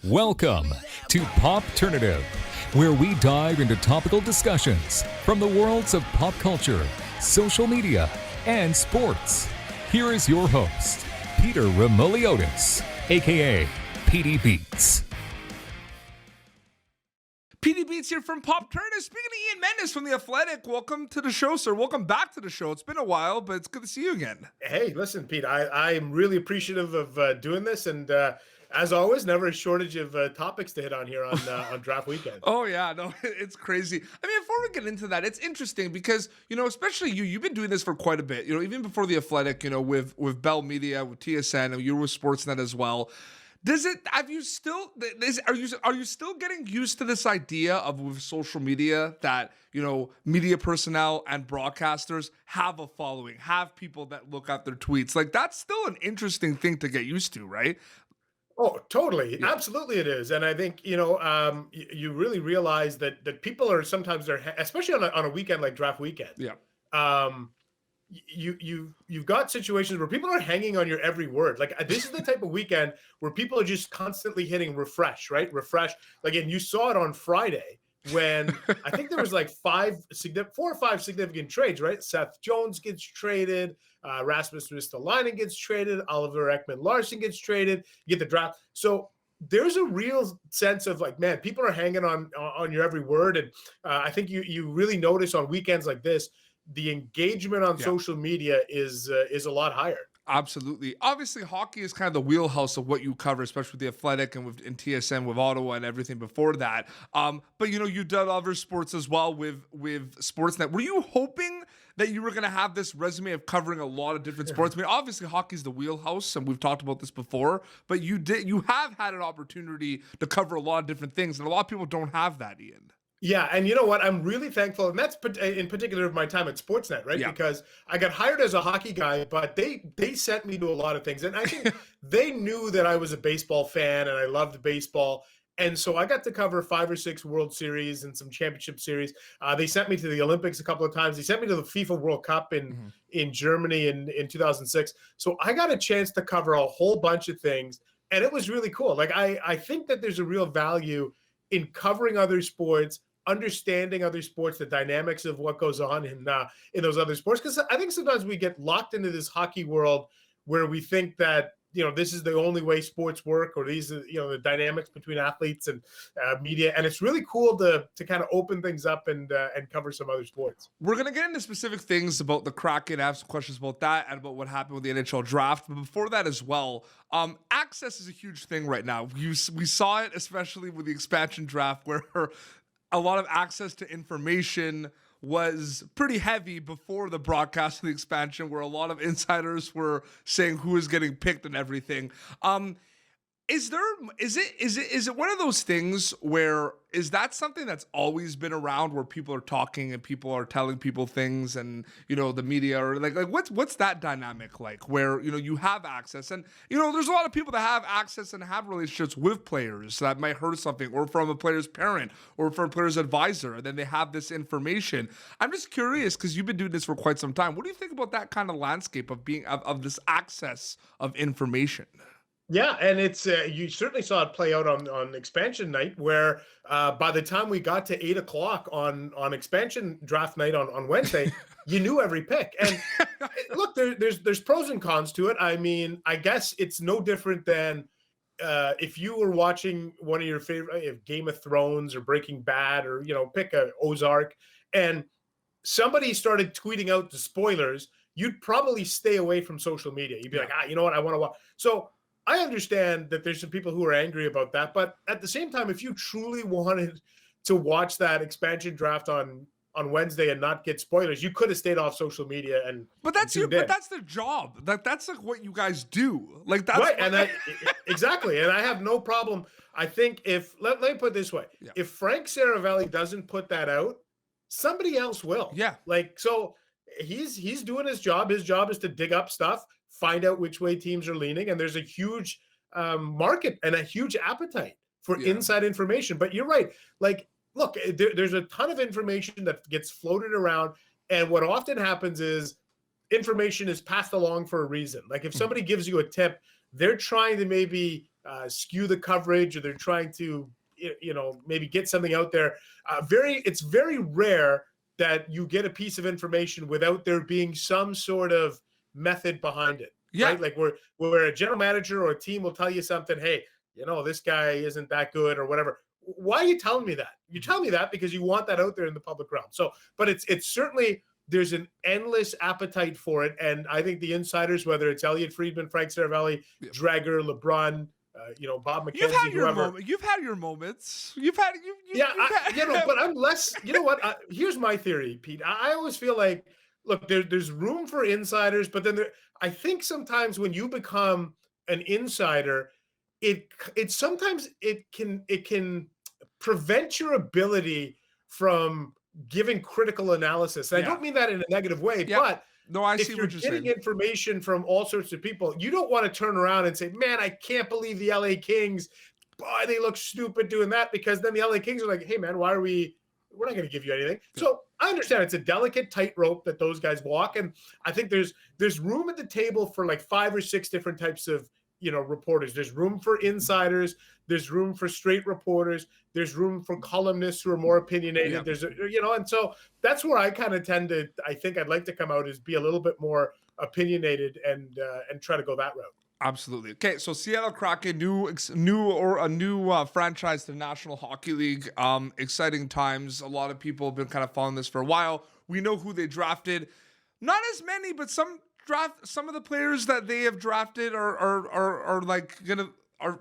Welcome to Popternative, where we dive into topical discussions from the worlds of pop culture, social media, and sports. Here is your host, Peter Remoliotis, aka PD Beats. PD Beats here from Popternative. Speaking of Ian Mendes from The Athletic, welcome to the show, sir. Welcome back to the show. It's been a while, but it's good to see you again. Hey, listen, Pete, I'm really appreciative of doing this, and as always, never a shortage of topics to hit on here on draft weekend. Oh, yeah, no, it's crazy. I mean, before we get into that, it's interesting because, especially you've been doing this for quite a bit, even before The Athletic, with Bell Media, with TSN, and you were with Sportsnet as well. Are you still getting used to this idea of with social media that, media personnel and broadcasters have a following, have people that look at their tweets? Like, that's still an interesting thing to get used to, right? Oh, totally. Yeah. Absolutely it is. And I think, you really realize that people are sometimes especially on a weekend like draft weekend. Yeah. You've got situations where people are hanging on your every word. Like this is the type of weekend where people are just constantly hitting refresh, right? Refresh. Like, and you saw it on Friday when I think there was like 4 or 5 significant trades, right? Seth Jones gets traded, Rasmus Ristolainen gets traded, Oliver Ekman-Larsson gets traded. You get the draft. So there's a real sense of like, man, people are hanging on your every word, and I think you really notice on weekends like this, the engagement on social media is a lot higher. Absolutely. Obviously, hockey is kind of the wheelhouse of what you cover, especially with The Athletic and in TSN with Ottawa and everything before that. But you've done other sports as well with Sportsnet. Were you hoping that you were going to have this resume of covering a lot of different sports? I mean, obviously, hockey's the wheelhouse, and we've talked about this before. But you have had an opportunity to cover a lot of different things, and a lot of people don't have that, Ian. Yeah, and you know what? I'm really thankful, and that's in particular of my time at Sportsnet, right? Yeah. Because I got hired as a hockey guy, but they sent me to a lot of things, and I think they knew that I was a baseball fan and I loved baseball, and so I got to cover 5 or 6 World Series and some championship series. They sent me to the Olympics a couple of times. They sent me to the FIFA World Cup in Germany in 2006. So I got a chance to cover a whole bunch of things, and it was really cool. Like I think that there's a real value in covering other sports, understanding other sports, the dynamics of what goes on in those other sports. Because I think sometimes we get locked into this hockey world where we think that, this is the only way sports work, or these are, the dynamics between athletes and media. And it's really cool to kind of open things up and cover some other sports. We're going to get into specific things about the Kraken. I have some questions about that and about what happened with the NHL Draft. But before that as well, access is a huge thing right now. We saw it, especially with the expansion draft, where a lot of access to information was pretty heavy before the broadcast of the expansion, where a lot of insiders were saying who is getting picked and everything. Is it one of those things where is that something that's always been around, where people are talking and people are telling people things, and the media, or like what's that dynamic like, where you have access, and there's a lot of people that have access and have relationships with players that might heard something, or from a player's parent, or from a player's advisor, and then they have this information. I'm just curious, because you've been doing this for quite some time. What do you think about that kind of landscape of being of this access of information? Yeah, and it's you certainly saw it play out on expansion night, where by the time we got to 8:00 on expansion draft night on Wednesday, you knew every pick. And look, there's pros and cons to it. I mean, I guess it's no different than if you were watching one of your favorite Game of Thrones or Breaking Bad, or pick a Ozark, and somebody started tweeting out the spoilers, you'd probably stay away from social media. You'd be like, you know what, I want to watch. So I understand that there's some people who are angry about that, but at the same time, if you truly wanted to watch that expansion draft on Wednesday and not get spoilers, you could have stayed off social media But that's their job. That's like what you guys do. Like that's right, exactly. And I have no problem. I think let me put it this way: if Frank Saravelli doesn't put that out, somebody else will. Yeah. Like, so he's doing his job. His job is to dig up stuff, find out which way teams are leaning, and there's a huge market and a huge appetite for inside information. But you're right. Like, look, there's a ton of information that gets floated around, and what often happens is information is passed along for a reason. Like if somebody gives you a tip, they're trying to maybe skew the coverage, or they're trying to, maybe get something out there. It's very rare that you get a piece of information without there being some sort of method behind it. Yeah. Right? Like where a general manager or a team will tell you something, hey, this guy isn't that good or whatever. Why are you telling me that? You tell me that because you want that out there in the public realm. So, but it's certainly, there's an endless appetite for it. And I think the insiders, whether it's Elliot Friedman, Frank Saravelli, Dreger, LeBron, Bob McKenzie, You've had your moments. But I'm less, here's my theory, Pete. I always feel like, look, there's room for insiders, but then I think sometimes when you become an insider, it sometimes it can prevent your ability from giving critical analysis. And I don't mean that in a negative way, but no, I if see you're what you're getting saying. information from all sorts of people, you don't want to turn around and say, man, I can't believe the LA Kings, boy, they look stupid doing that, because then the LA Kings are like, hey man, we're not going to give you anything. So I understand it's a delicate tightrope that those guys walk. And I think there's room at the table for like 5 or 6 different types of, reporters. There's room for insiders. There's room for straight reporters. There's room for columnists who are more opinionated. Yeah. There's, and so that's where I kind of tend to, I think I'd like to come out, is be a little bit more opinionated and try to go that route. Absolutely. Okay, so Seattle Kraken, new franchise to the National Hockey League. Exciting times. A lot of people have been kind of following this for a while. We know who they drafted. Not as many, but some of the players that they have drafted are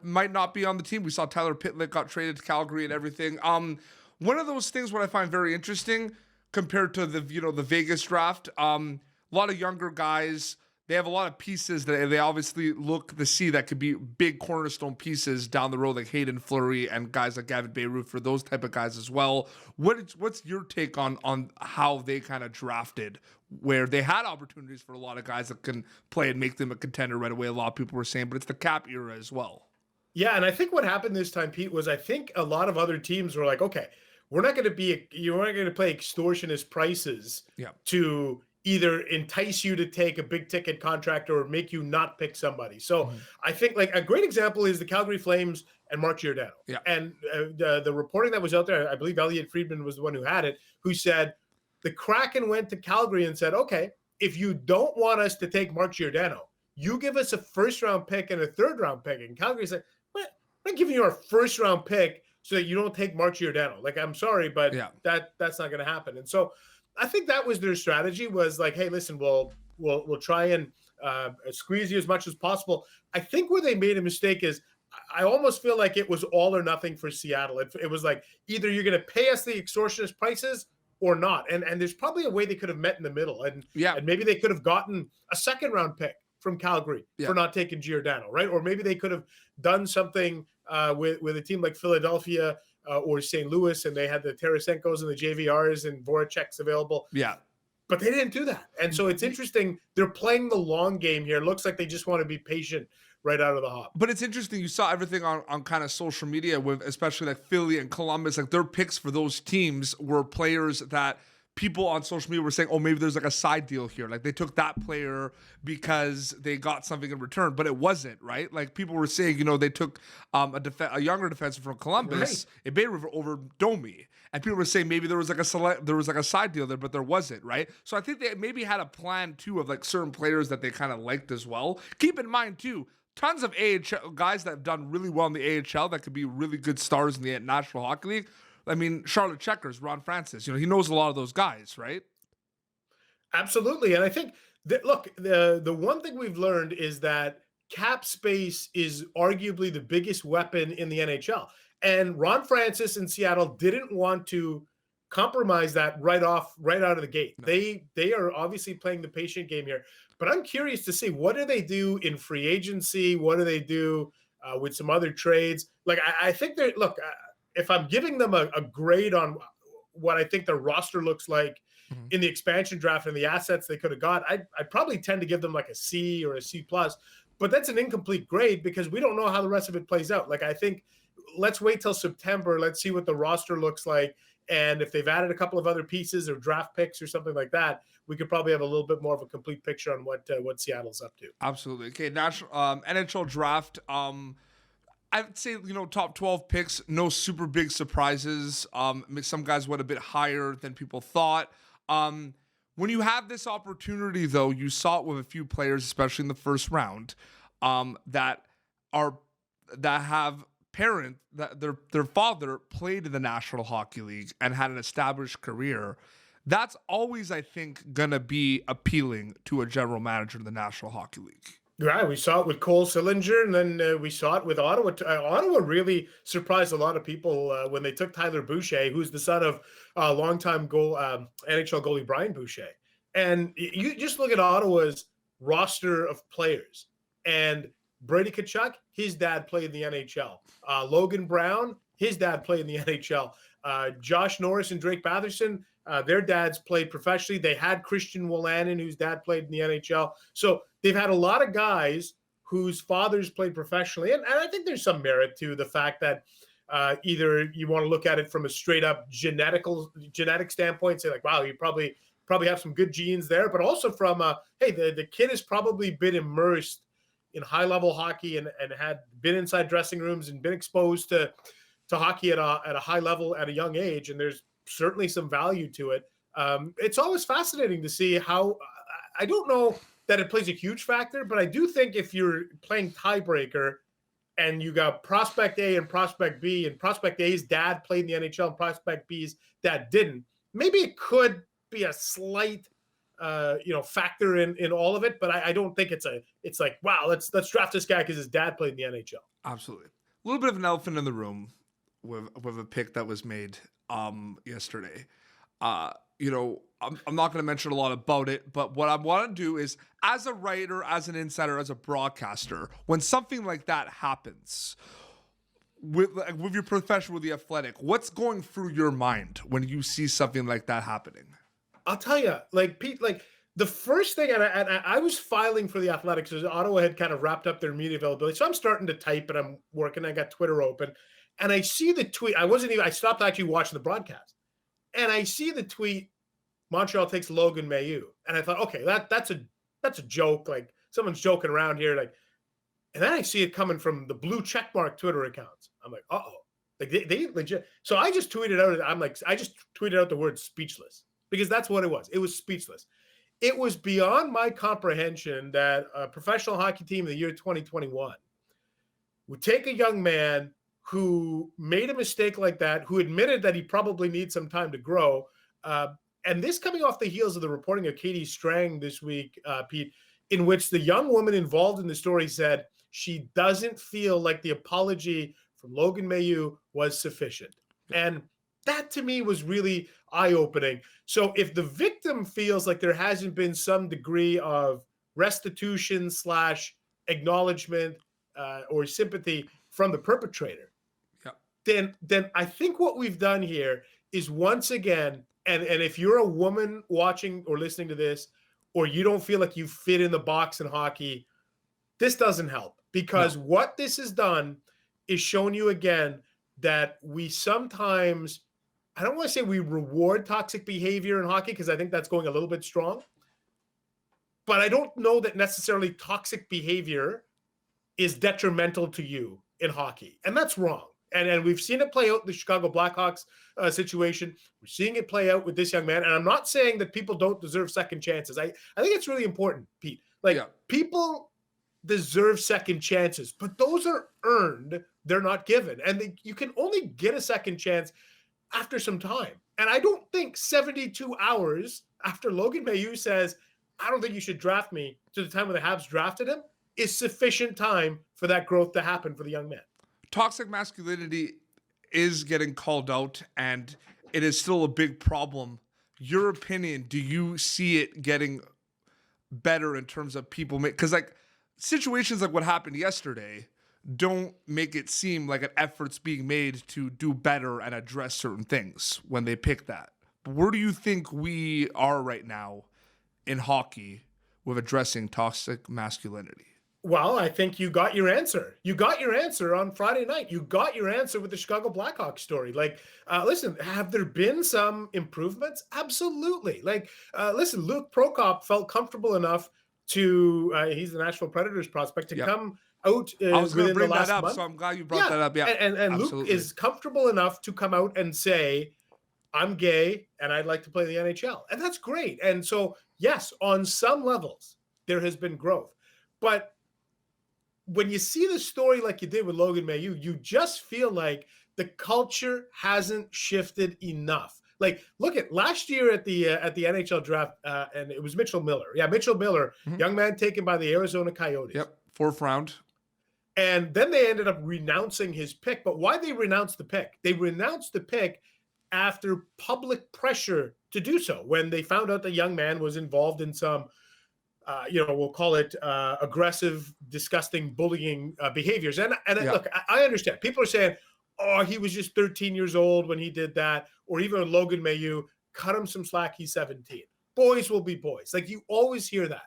might not be on the team. We saw Tyler Pitlick got traded to Calgary and everything. One of those things what I find very interesting compared to the Vegas draft, a lot of younger guys. They have a lot of pieces that they obviously look to see that could be big cornerstone pieces down the road, like Hayden Fleury and guys like Gavin Beirut, for those type of guys as well. What's your take on how they kind of drafted, where they had opportunities for a lot of guys that can play and make them a contender right away? A lot of people were saying, but it's the cap era as well. Yeah, and I think what happened this time, Pete, was I think a lot of other teams were like, okay, you're not going to play extortionist prices to either entice you to take a big ticket contract or make you not pick somebody. So I think like a great example is the Calgary Flames and Mark Giordano. Yeah. And the reporting that was out there, I believe Elliot Friedman was the one who had it, who said the Kraken went to Calgary and said, okay, if you don't want us to take Mark Giordano, you give us a 1st-round pick and a 3rd-round pick. And Calgary said, we're not giving you our 1st-round pick so that you don't take Mark Giordano. Like, I'm sorry, but that's not going to happen. And so I think that was their strategy, was like, hey, listen, we'll try and squeeze you as much as possible. I think where they made a mistake is I almost feel like it was all or nothing for Seattle. It was like, either you're going to pay us the extortionist prices or not. And there's probably a way they could have met in the middle. And maybe they could have gotten a 2nd-round pick from Calgary for not taking Giordano, right? Or maybe they could have done something with a team like Philadelphia or St. Louis, and they had the Tarasenkos and the JVRs and Voracek's available. Yeah. But they didn't do that. And so it's interesting. They're playing the long game here. It looks like they just want to be patient right out of the hop. But it's interesting. You saw everything on kind of social media with, especially like Philly and Columbus, like their picks for those teams were players that people on social media were saying, oh, maybe there's like a side deal here. Like they took that player because they got something in return, but it wasn't, right? Like people were saying, they took a younger defenseman from Columbus, over Domi. And people were saying maybe there was like a side deal there, but there wasn't, right? So I think they maybe had a plan too of like certain players that they kind of liked as well. Keep in mind too, tons of AHL guys that have done really well in the AHL that could be really good stars in the National Hockey League. I mean, Charlotte Checkers, Ron Francis, he knows a lot of those guys, right? Absolutely. And I think that, look, the one thing we've learned is that cap space is arguably the biggest weapon in the NHL. And Ron Francis in Seattle didn't want to compromise that right out of the gate. No. They are obviously playing the patient game here. But I'm curious to see, what do they do in free agency? What do they do with some other trades? Like, I think they're, look, if I'm giving them a grade on what I think their roster looks like in the expansion draft and the assets they could have got, I'd probably tend to give them like a C or a C+. But that's an incomplete grade because we don't know how the rest of it plays out. Like, I think let's wait till September. Let's see what the roster looks like. And if they've added a couple of other pieces or draft picks or something like that, we could probably have a little bit more of a complete picture on what Seattle's up to. Absolutely. Okay, NHL Draft. I'd say, top 12 picks, no super big surprises. Some guys went a bit higher than people thought. When you have this opportunity, though, you saw it with a few players, especially in the first round, that have parents that their father played in the National Hockey League and had an established career. That's always, I think, gonna be appealing to a general manager in the National Hockey League. Right, we saw it with Cole Sillinger, and then we saw it with Ottawa. Ottawa really surprised a lot of people when they took Tyler Boucher, who's the son of longtime NHL goalie Brian Boucher. And you just look at Ottawa's roster of players. And Brady Tkachuk, his dad played in the NHL. Logan Brown, his dad played in the NHL. Josh Norris and Drake Batherson, their dads played professionally. They had Christian Wolanin, whose dad played in the NHL. So they've had a lot of guys whose fathers played professionally. And I think there's some merit to the fact that either you want to look at it from a straight up genetic standpoint, say like, wow, you probably have some good genes there, but also from, hey, the kid has probably been immersed in high level hockey and had been inside dressing rooms and been exposed to hockey at a high level at a young age. And there's certainly some value to it. It's always fascinating to see how, I don't know that it plays a huge factor, but I do think if you're playing tiebreaker and you got prospect A and prospect B, and prospect A's dad played in the NHL and prospect B's dad didn't, maybe it could be a slight factor in all of it, but I don't think it's like, wow, let's draft this guy because his dad played in the NHL. Absolutely. A little bit of an elephant in the room with a pick that was made yesterday. I'm not going to mention a lot about it, but what I want to do is, as a writer, as an insider, as a broadcaster, when something like that happens with your profession, with the Athletic, what's going through your mind when you see something like that happening? I'll tell you, like Pete, like the first thing, and I was filing for the Athletics because Ottawa had kind of wrapped up their media availability. So I'm starting to type and I'm working. I got Twitter open and I see the tweet. I stopped actually watching the broadcast and I see the tweet, Montreal takes Logan Mailloux. And I thought, okay, that's a joke. Like someone's joking around here. Like, and then I see it coming from the blue checkmark Twitter accounts. I'm like, uh-oh. Like they legit. So I just tweeted out, I just tweeted out the word speechless because that's what it was. It was speechless. It was beyond my comprehension that a professional hockey team in the year 2021 would take a young man who made a mistake like that, who admitted that he probably needs some time to grow. And this coming off the heels of the reporting of Katie Strang this week, Pete, in which the young woman involved in the story said she doesn't feel like the apology from Logan Mailloux was sufficient. And that to me was really eye-opening. So if the victim feels like there hasn't been some degree of restitution / acknowledgement or sympathy from the perpetrator, then I think what we've done here is once again, and if you're a woman watching or listening to this, or you don't feel like you fit in the box in hockey, this doesn't help because what this has done is shown you again that we sometimes, I don't want to say we reward toxic behavior in hockey because I think that's going a little bit strong, but I don't know that necessarily toxic behavior is detrimental to you in hockey. And that's wrong. And we've seen it play out in the Chicago Blackhawks situation. We're seeing it play out with this young man. And I'm not saying that people don't deserve second chances. I think it's really important, Pete. People deserve second chances, but those are earned. They're not given. And you can only get a second chance after some time. And I don't think 72 hours after Logan Mailloux says, I don't think you should draft me, to the time when the Habs drafted him, is sufficient time for that growth to happen for the young man. Toxic masculinity is getting called out, and it is still a big problem. Your opinion, do you see it getting better in terms of people because situations like what happened yesterday don't make it seem like an effort's being made to do better and address certain things when they pick that. But where do you think we are right now in hockey with addressing toxic masculinity? Well, I think you got your answer. You got your answer on Friday night. You got your answer with the Chicago Blackhawks story. Listen, have there been some improvements? Absolutely. Listen, Luke Prokop felt comfortable enough to, he's the Nashville Predators prospect, to come out I was going to within the bring that last up, month. so I'm glad you brought that up. Yeah, and Luke absolutely. is comfortable enough to come out and say, I'm gay and I'd like to play the NHL. And that's great. And so, yes, on some levels, there has been growth. But when you see the story like you did with Logan Mailloux, you just feel like the culture hasn't shifted enough. Like, look at last year at the NHL draft, and it was Mitchell Miller. Yeah, Mitchell Miller, young man taken by the Arizona Coyotes. Yep, 4th round. And then they ended up renouncing his pick. But why they renounced the pick? They renounced the pick after public pressure to do so, when they found out the young man was involved in some we'll call it aggressive, disgusting, bullying behaviors. And look, I understand. People are saying, oh, he was just 13 years old when he did that. Or even Logan Mailloux, cut him some slack, he's 17. Boys will be boys. Like, you always hear that.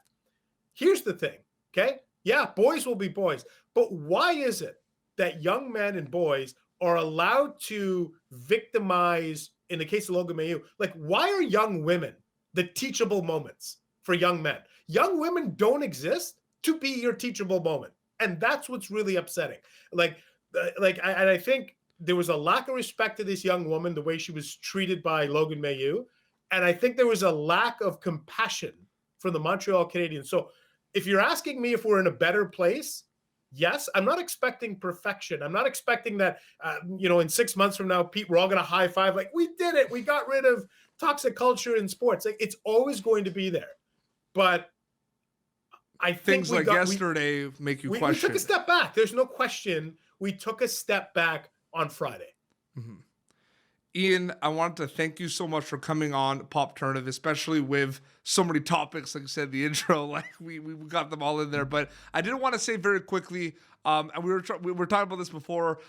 Here's the thing, okay? Yeah, boys will be boys. But why is it that young men and boys are allowed to victimize, in the case of Logan Mailloux, like, why are young women the teachable moments for young men? Young women don't exist to be your teachable moment. And that's what's really upsetting. I think there was a lack of respect to this young woman, the way she was treated by Logan Mailloux. And I think there was a lack of compassion from the Montreal Canadiens. So if you're asking me if we're in a better place, yes, I'm not expecting perfection. I'm not expecting that, in 6 months from now, Pete, we're all going to high five. Like, we did it. We got rid of toxic culture in sports. Like, it's always going to be there. But I think things like yesterday make you question. We took a step back. There's no question. We took a step back on Friday. Mm-hmm. Ian, I wanted to thank you so much for coming on Popternative, especially with so many topics. Like I said, the intro, like we got them all in there. But I did want to say very quickly, and we were talking about this before.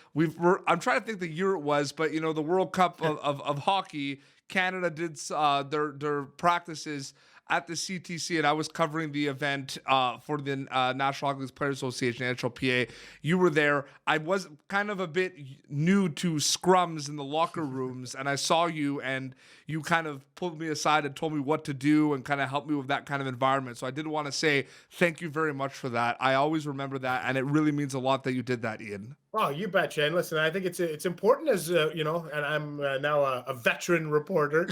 I'm trying to think the year it was, but the World Cup of hockey, Canada did their practices at the CTC, and I was covering the event for the National Hockey League Players Association, NHLPA. You were there. I was kind of a bit new to scrums in the locker rooms, and I saw you, and you kind of pulled me aside and told me what to do and kind of helped me with that kind of environment. So I did want to say thank you very much for that. I always remember that, and it really means a lot that you did that, Ian. Oh, you betcha. And listen, I think it's important as, and I'm now a veteran reporter,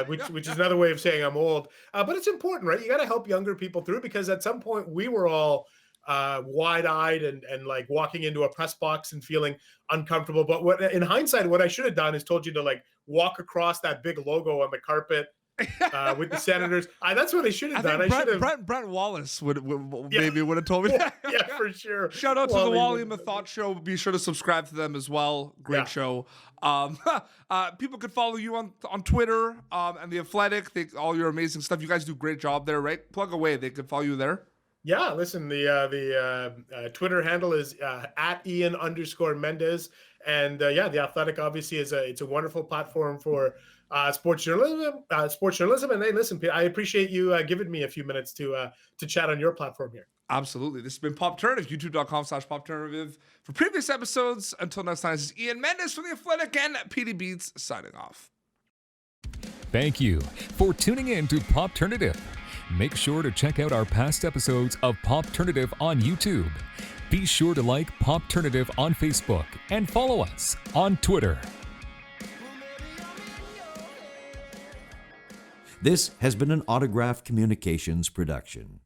which is another way of saying I'm old. But it's important, right? You got to help younger people through, because at some point we were all wide-eyed and like walking into a press box and feeling uncomfortable. But in hindsight, what I should have done is told you to like walk across that big logo on the carpet with the Senators. That's what I should have done. Brent Wallace would have told me that. Yeah, for sure. Shout out to the Wally and the Thought Show. Be sure to subscribe to them as well. Great show. People could follow you on Twitter and The Athletic. All your amazing stuff. You guys do a great job there, right? Plug away. They could follow you there. Yeah, listen, the Twitter handle is at Ian_Mendes. And The Athletic obviously it's a wonderful platform for sports journalism. And hey, listen, I appreciate you giving me a few minutes to chat on your platform here. Absolutely. This has been Popternative, youtube.com/Popternative. For previous episodes, until next time, this is Ian Mendes from The Athletic and PD Beats signing off. Thank you for tuning in to Popternative. Make sure to check out our past episodes of Popternative on YouTube. Be sure to like Popternative on Facebook and follow us on Twitter. This has been an Autograph Communications production.